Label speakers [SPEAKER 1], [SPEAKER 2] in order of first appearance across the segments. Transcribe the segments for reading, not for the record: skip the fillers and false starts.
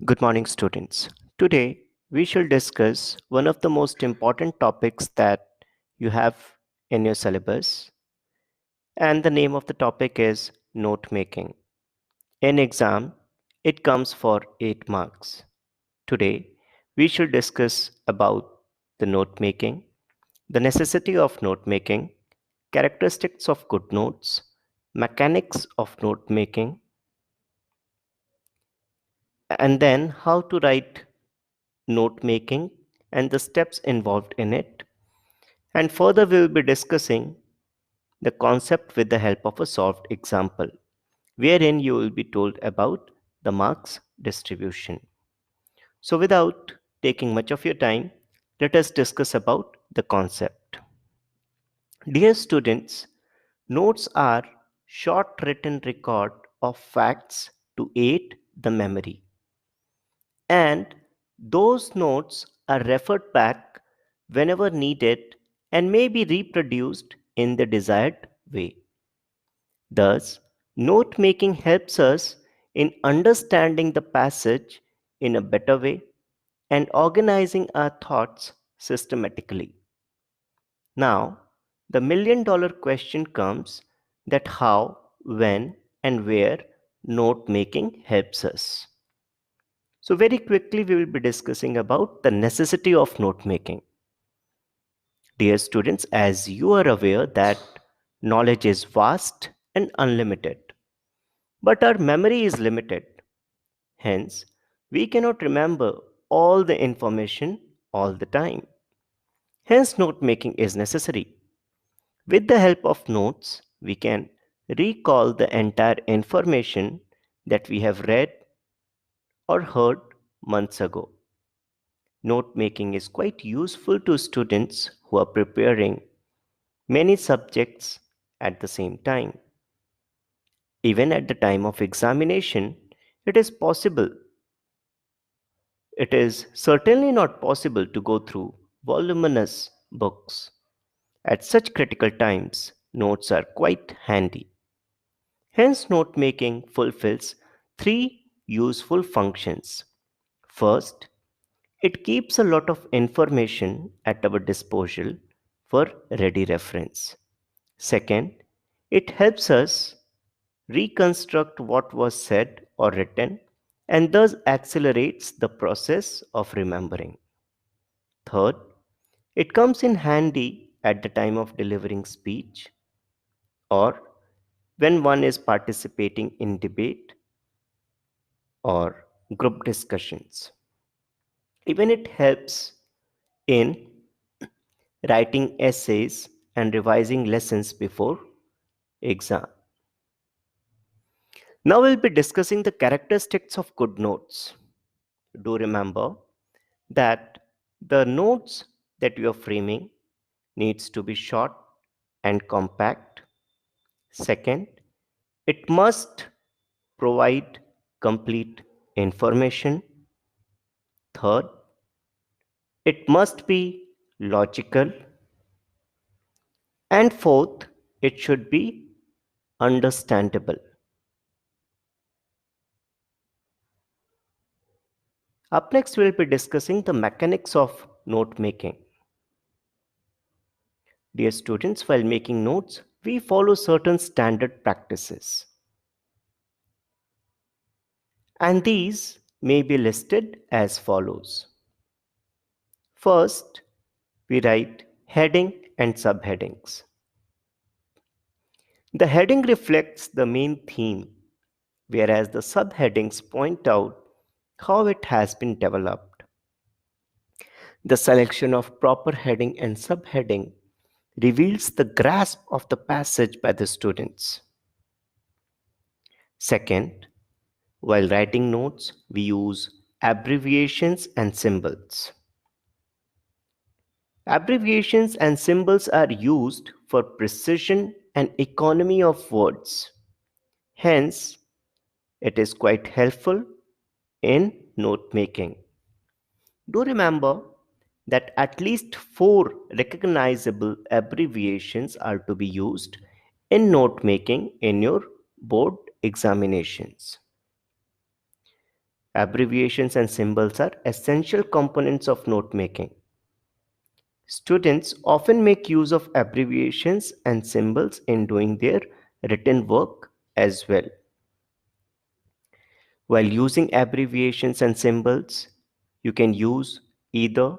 [SPEAKER 1] Good morning, students. Today, we shall discuss one of the most important topics that you have in your syllabus, and the name of the topic is note making. In exam, it comes for 8 marks. Today, we shall discuss about the note making, the necessity of note making, characteristics of good notes, mechanics of note making, and then how to write note making and the steps involved in it. And further, we will be discussing the concept with the help of a solved example, wherein you will be told about the marks distribution. So, without taking much of your time, let us discuss about the concept. Dear students, notes are short written record of facts to aid the memory. And those notes are referred back whenever needed and may be reproduced in the desired way. Thus, note making helps us in understanding the passage in a better way and organizing our thoughts systematically. Now, the $1,000,000 question comes that how, when, and where note making helps us. So, very quickly, we will be discussing about the necessity of note making. Dear students, as you are aware that knowledge is vast and unlimited, but our memory is limited. Hence, we cannot remember all the information all the time. Hence, note making is necessary. With the help of notes, we can recall the entire information that we have read or heard months ago. Note making is quite useful to students who are preparing many subjects at the same time. Even at the time of examination, it is possible. It is certainly not possible to go through voluminous books. At such critical times, notes are quite handy. Hence, note making fulfills three useful functions. First, it keeps a lot of information at our disposal for ready reference. Second, it helps us reconstruct what was said or written and thus accelerates the process of remembering. Third, it comes in handy at the time of delivering speech or when one is participating in debate or group discussions. Even it helps in writing essays and revising lessons before exam. Now we'll be discussing the characteristics of good notes. Do remember that the notes that you are framing needs to be short and compact. Second, it must provide complete information. Third, it must be logical. And fourth, it should be understandable. Up next, we'll be discussing the mechanics of note making. Dear students, while making notes, we follow certain standard practices. And these may be listed as follows. First, we write heading and subheadings. The heading reflects the main theme, whereas the subheadings point out how it has been developed. The selection of proper heading and subheading reveals the grasp of the passage by the students. Second, while writing notes, we use abbreviations and symbols. Abbreviations and symbols are used for precision and economy of words. Hence, it is quite helpful in note making. Do remember that at least 4 recognizable abbreviations are to be used in note making in your board examinations. Abbreviations and symbols are essential components of note making. Students often make use of abbreviations and symbols in doing their written work as well. While using abbreviations and symbols, you can use either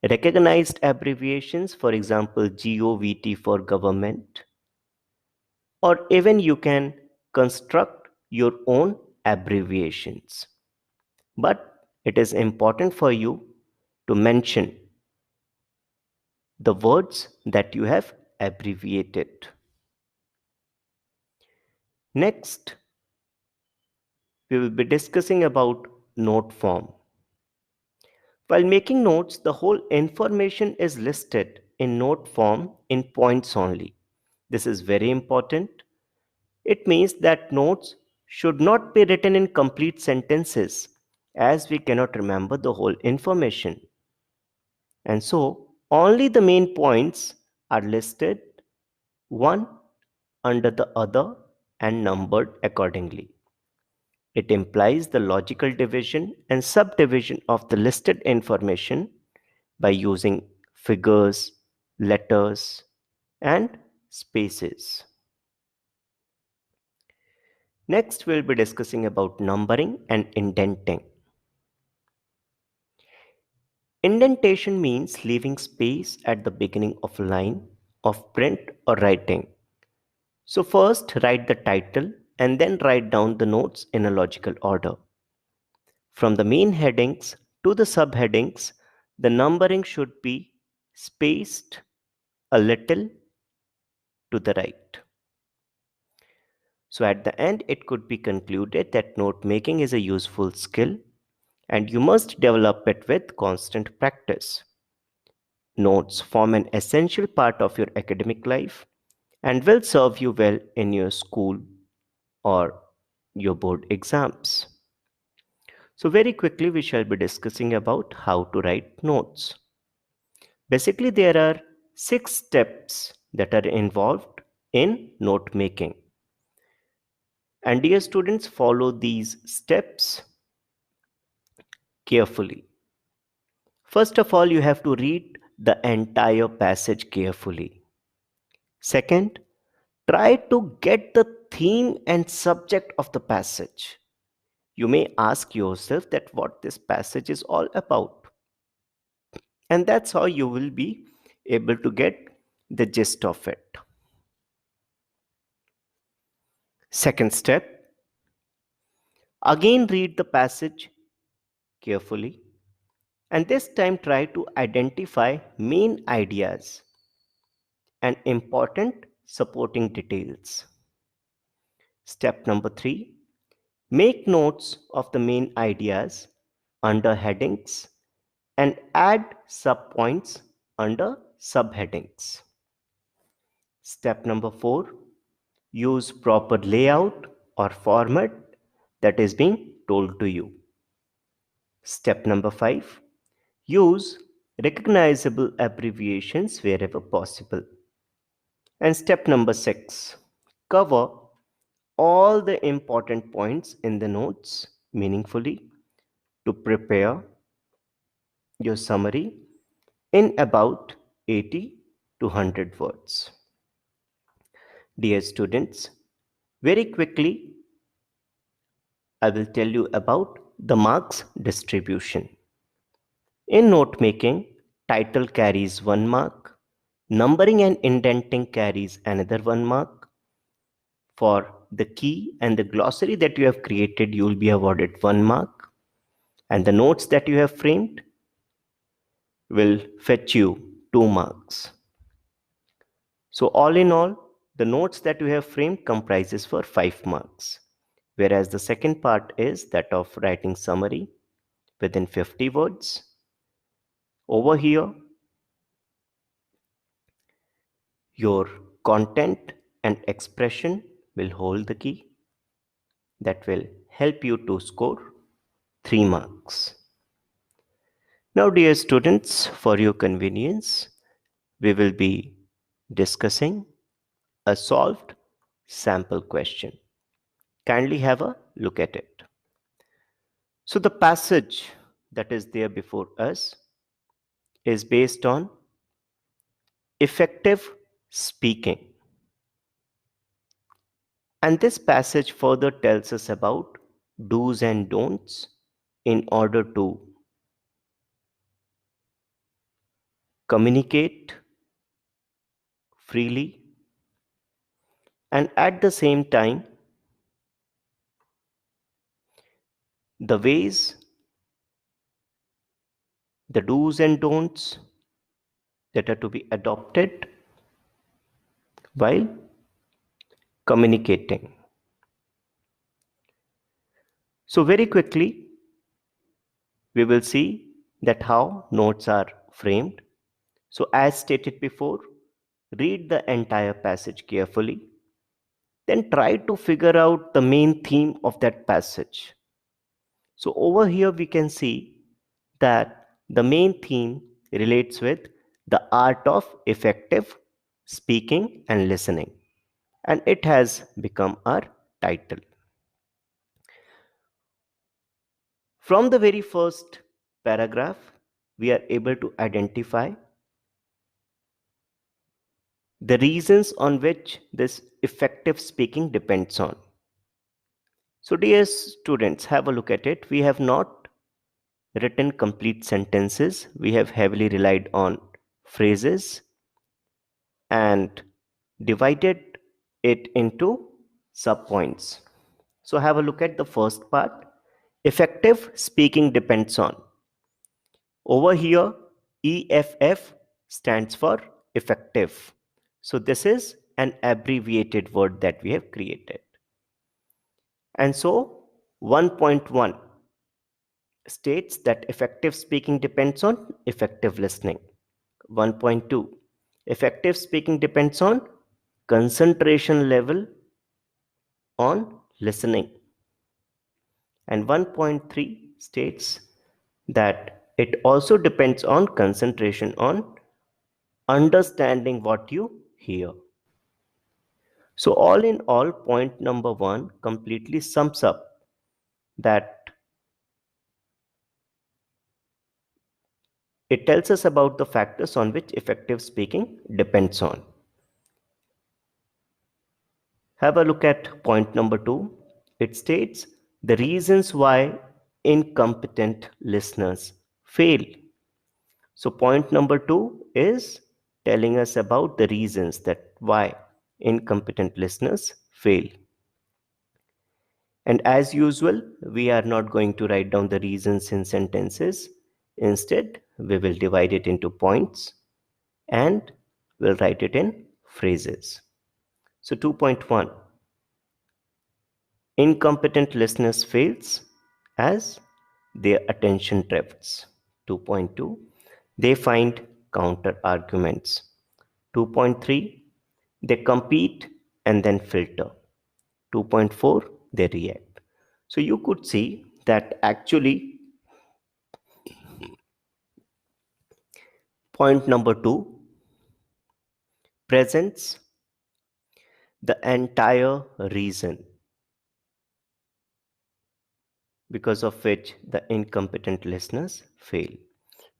[SPEAKER 1] recognized abbreviations, for example, GOVT for government, or even you can construct your own abbreviations. But it is important for you to mention the words that you have abbreviated. Next, we will be discussing about note form. While making notes, the whole information is listed in note form in points only. This is very important. It means that notes should not be written in complete sentences as we cannot remember the whole information. And so, only the main points are listed one under the other and numbered accordingly. It implies the logical division and subdivision of the listed information by using figures, letters, and spaces. Next, we'll be discussing about numbering and indenting. Indentation means leaving space at the beginning of a line of print or writing. So first write the title and then write down the notes in a logical order. From the main headings to the subheadings, the numbering should be spaced a little to the right. So at the end, it could be concluded that note making is a useful skill and you must develop it with constant practice. Notes form an essential part of your academic life and will serve you well in your school or your board exams. So very quickly, we shall be discussing about how to write notes. Basically, there are 6 steps that are involved in note making. And dear students, follow these steps carefully. First of all, you have to read the entire passage carefully. Second, try to get the theme and subject of the passage. You may ask yourself that what this passage is all about. And that's how you will be able to get the gist of it. Second step, again read the passage carefully and this time try to identify main ideas and important supporting details. Step number 3, make notes of the main ideas under headings and add subpoints under subheadings. Step number 4, use proper layout or format that is being told to you. Step number 5, use recognizable abbreviations wherever possible. And step number 6, cover all the important points in the notes meaningfully to prepare your summary in about 80 to 100 words. Dear students, very quickly I will tell you about the marks distribution. In note making, title carries 1 mark, numbering and indenting carries another 1 mark. For the key and the glossary that you have created, you will be awarded 1 mark, and the notes that you have framed will fetch you 2 marks. So all in all, the notes that you have framed comprises for 5 marks, whereas the second part is that of writing summary within 50 words. Over here, your content and expression will hold the key that will help you to score 3 marks. Now, dear students, for your convenience, we will be discussing a solved sample question. Kindly have a look at it. So the passage that is there before us is based on effective speaking. And this passage further tells us about do's and don'ts in order to communicate freely and at the same time the ways, the do's and don'ts that are to be adopted while communicating. So, very quickly, we will see that how notes are framed. So, as stated before, read the entire passage carefully, then try to figure out the main theme of that passage. So, over here, we can see that the main theme relates with the art of effective speaking and listening, and it has become our title. From the very first paragraph, we are able to identify the reasons on which this effective speaking depends on. So, dear students, have a look at it. We have not written complete sentences, we have heavily relied on phrases and divided it into subpoints. So, have a look at the first part. Effective speaking depends on. Over here, EFF stands for effective. So, this is an abbreviated word that we have created. And so, 1.1 states that effective speaking depends on effective listening. 1.2 effective speaking depends on concentration level on listening. And 1.3 states that it also depends on concentration on understanding what you hear. So, all in all, point number one completely sums up that it tells us about the factors on which effective speaking depends on. Have a look at point number two. It states the reasons why incompetent listeners fail. So, point number two is telling us about the reasons that why incompetent listeners fail. And as usual, we are not going to write down the reasons in sentences. Instead, we will divide it into points and we'll write it in phrases. So 2.1 incompetent listeners fails as their attention drifts. 2.2 they find counter arguments. 2.3 they compete and then filter. 2.4 they react. So you could see that actually point number 2 presents the entire reason because of which the incompetent listeners fail.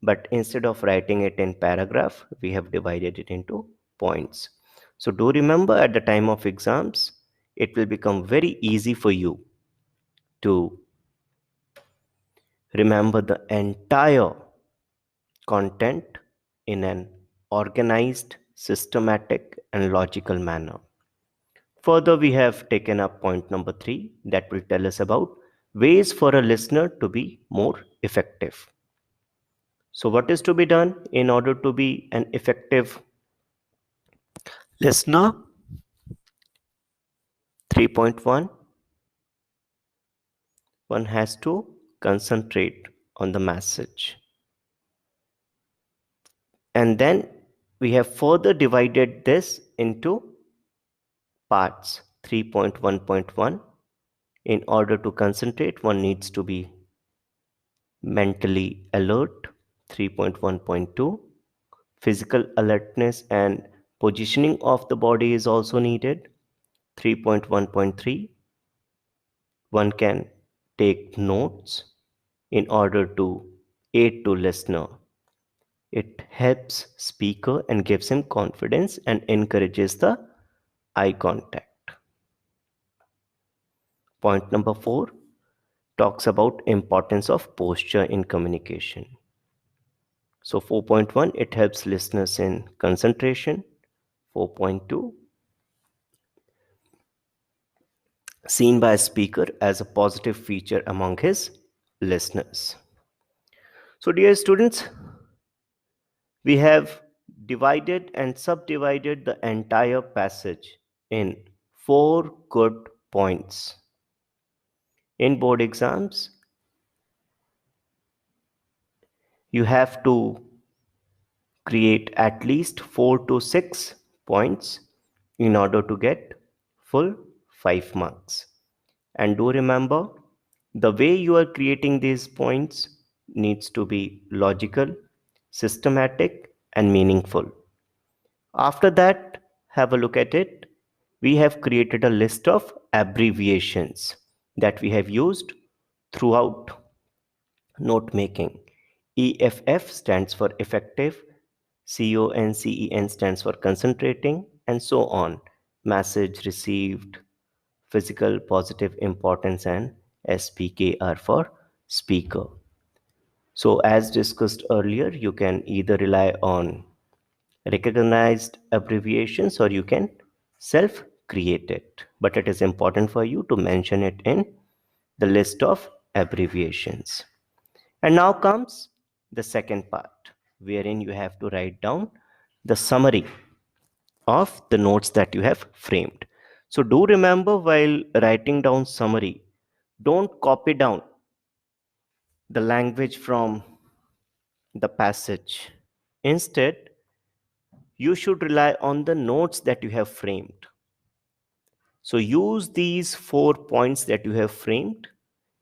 [SPEAKER 1] But instead of writing it in paragraph, we have divided it into points. So do remember at the time of exams, it will become very easy for you to remember the entire content in an organized, systematic, and logical manner. Further, we have taken up point number 3 that will tell us about ways for a listener to be more effective. So, what is to be done in order to be an effective listener? 3.1 one has to concentrate on the message. And then we have further divided this into parts. 3.1.1 in order to concentrate, one needs to be mentally alert. 3.1.2 physical alertness and positioning of the body is also needed. 3.1.3 one can take notes. in order to aid to listener. It helps speaker and gives him confidence and encourages the eye contact. Point number 4 talks about importance of posture in communication. So 4.1, it helps listeners in concentration. 4.2, seen by a speaker as a positive feature among his listeners. So dear students, we have divided and subdivided the entire passage in 4 good points. In board exams, you have to create at least 4 to 6 points in order to get full 5 marks. And do remember, the way you are creating these points needs to be logical, systematic, and meaningful. After that, have a look at it. We have created a list of abbreviations that we have used throughout note making. EFF stands for effective, CONCEN stands for concentrating, and so on. Message received, physical positive importance, and SPK are for speaker. So, as discussed earlier, you can either rely on recognized abbreviations or you can self create it. But it is important for you to mention it in the list of abbreviations. And now comes the second part, wherein you have to write down the summary of the notes that you have framed. So do remember, while writing down summary, don't copy down the language from the passage. Instead, you should rely on the notes that you have framed. So use these 4 points that you have framed,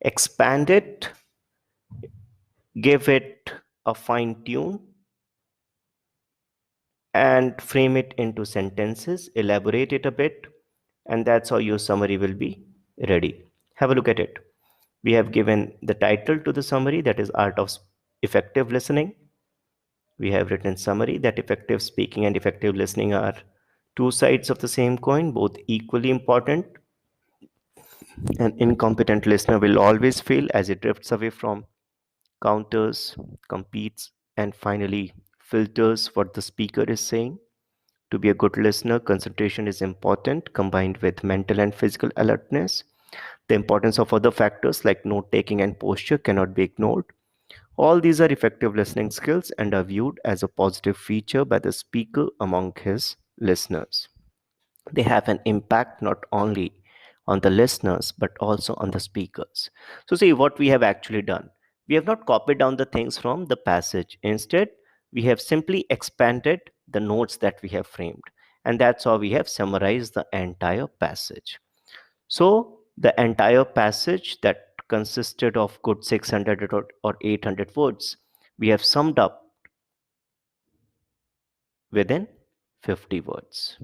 [SPEAKER 1] expand it, give it a fine tune, and frame it into sentences, elaborate it a bit, and that's how your summary will be ready. Have a look at it. We have given the title to the summary, that is Art of Effective Listening. We have written summary that effective speaking and effective listening are two sides of the same coin, both equally important. An incompetent listener will always fail as it drifts away from counters, competes, and finally filters what the speaker is saying. To be a good listener, concentration is important combined with mental and physical alertness. The importance of other factors like note taking and posture cannot be ignored. All these are effective listening skills and are viewed as a positive feature by the speaker among his listeners. They have an impact not only on the listeners but also on the speakers. So, see what we have actually done. We have not copied down the things from the passage. Instead, we have simply expanded the notes that we have framed, and that's how we have summarized the entire passage. So, the entire passage that consisted of good 600 or 800 words, we have summed up within 50 words.